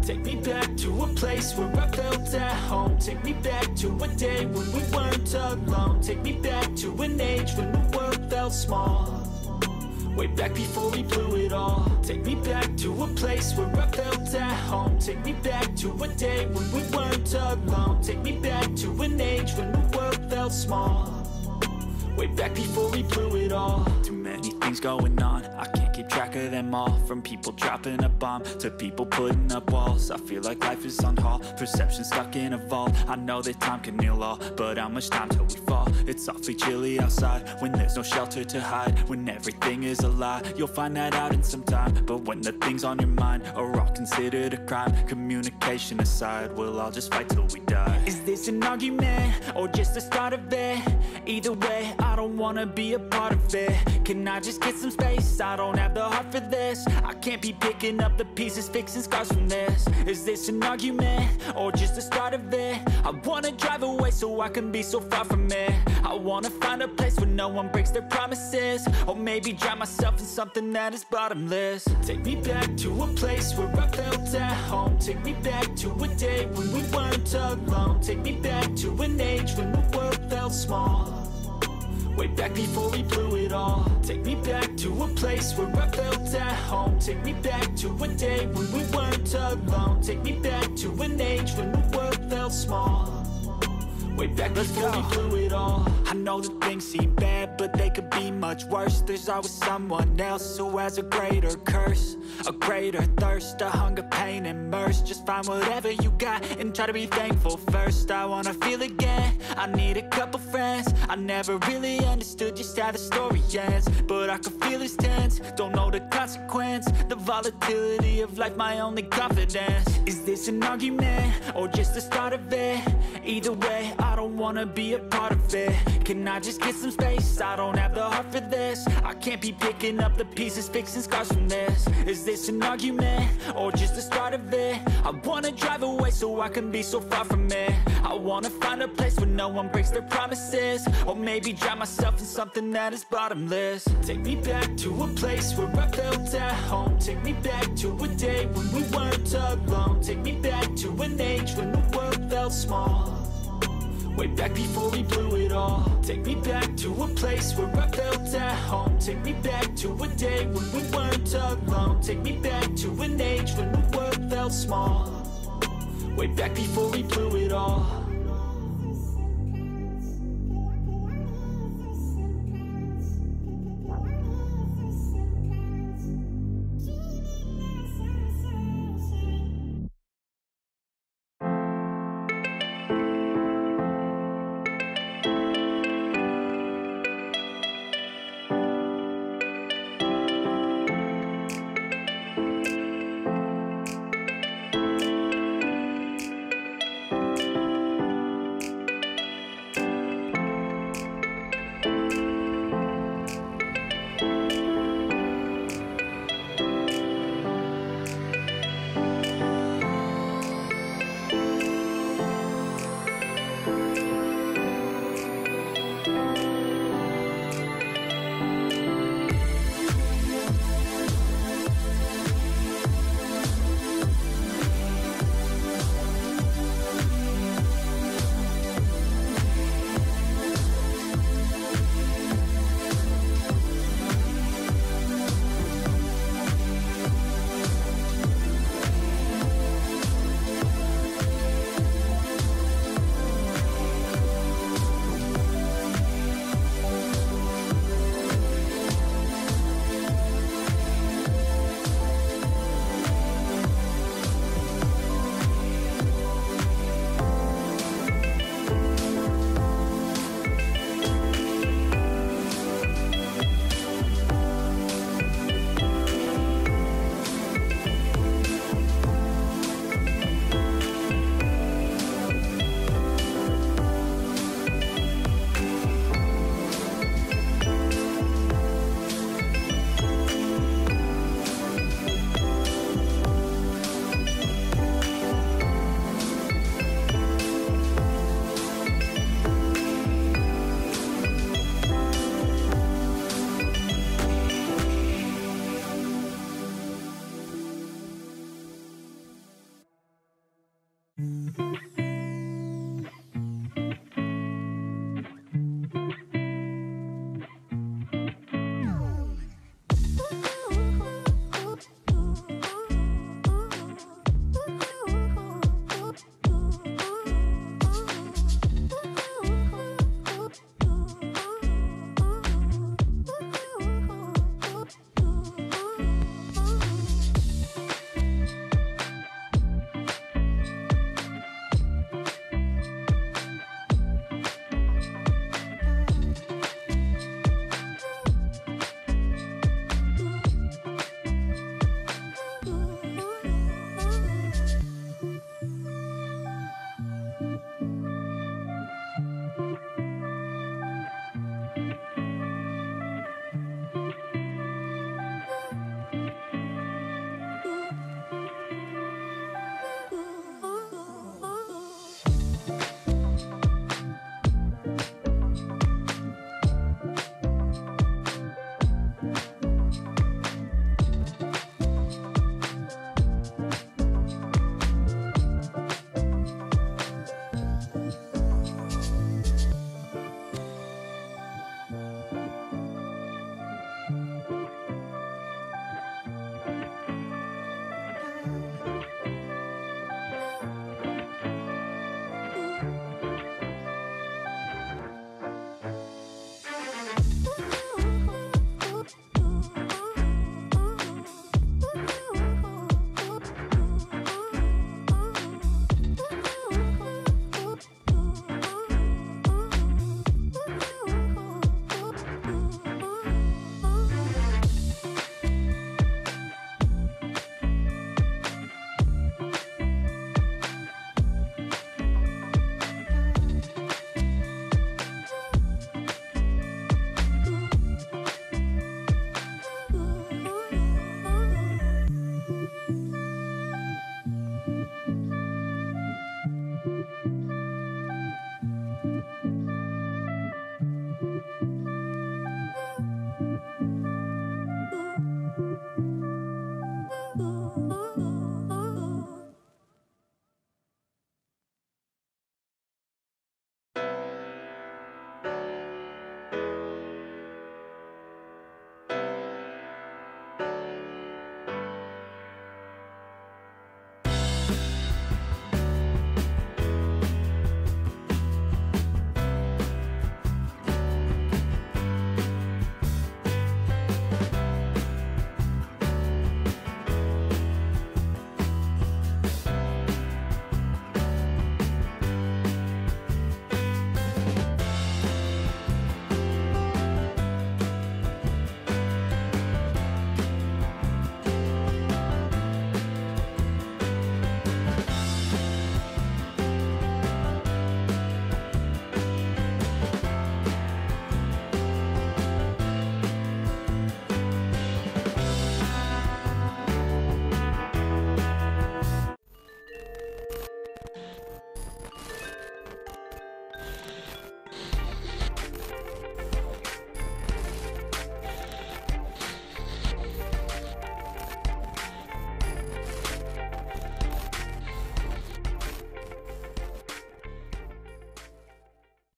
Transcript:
Take me back to a place where I felt at home. Take me back to a day when we weren't alone. Take me back to an age when the world felt small. Way back before we blew it all. Take me back to a place where I felt at home. Take me back to a day when we weren't alone. Take me back to an age when the world felt small. Way back before we blew it all. Too many things going on, I can't keep track of them all. From people dropping a bomb to people putting up walls. I feel like life is on hold, perception stuck in a vault. I know that time can heal all, but how much time till we fall? It's awfully chilly outside, when there's no shelter to hide. When everything is a lie, you'll find that out in some time. But when the things on your mind are all considered a crime, communication aside, we'll all just fight till we die. Is this an argument, or just the start of it? Either way, I don't wanna be a part of it. Can I just get some space? I don't have the heart for this. I can't be picking up the pieces, fixing scars from this. Is this an argument, or just the start of it? I wanna drive away so I can be so far from it. I wanna find a place where no one breaks their promises. Or maybe drown myself in something that is bottomless. Take me back to a place where I felt at home. Take me back to a day when we weren't alone. Take me back to an age when the world felt small. Way back before we blew it all. Take me back to a place where I felt at home. Take me back to a day when we weren't alone. Take me back to an age when the world felt small. Way back before we blew it all. I know that things seem bad, but they could be much worse. There's always someone else who has a greater curse, a greater thirst, a hunger, pain, and mercy. Just find whatever you got and try to be thankful first. I wanna feel again, I need a couple friends. I never really understood just how the story ends, but I can feel it's tense, don't know the consequence. The volatility of life, my only confidence. Is this an argument, or just the start of it? Either way, I don't wanna be a part of it. Can I just get some space? I don't have the heart for this. I can't be picking up the pieces, fixing scars from this. Is this an argument, or just the start of it? I wanna drive away so I can be so far from it. I wanna find a place where no one breaks their promises. Or maybe drown myself in something that is bottomless. Take me back to a place where I felt at home. Take me back to a day when we weren't alone. Take me back to an age when the world felt small. Way back before we blew it all. Take me back to a place where I felt at home. Take me back to a day when we weren't alone. Take me back to an age when the world felt small. Way back before we blew it all.